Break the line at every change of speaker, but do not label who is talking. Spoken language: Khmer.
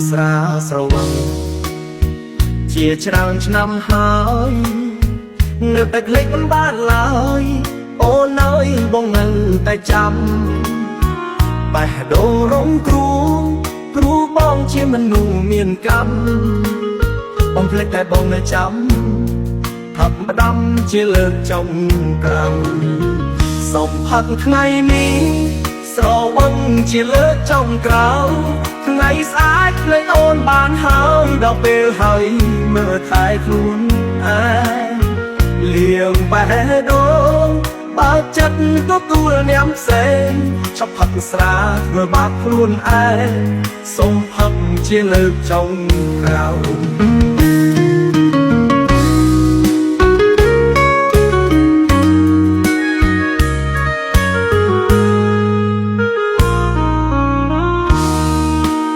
ស្រាស្រវឹងជាច្រើនឆ្នាំហើយនៅតែភ្លេចមិនបានឡើយអូនអើយបងនៅតែចាំបេះដូងរងគ្រូបងជាមនុស្សមានកម្មបងភ្លេចតែបងនៅចាំហាប់ផ្ដាំជាលើកចុងក្រោយសូមផឹកថ្ងៃនេះស្រវឹងជាលើកចុងក្រោយថ្ងៃស្អាតភ្លេចអូនបានហើយដល់ពេលហើយមើលថែខ្លួនឯងលៀងបេះដូងបើចិត្តទទួលញ៉ាំផ្សេងឈប់ផឹកស្រាធ្វើបាបខ្លួនឯងសូមផឹកជាលើកចុងក្រោយ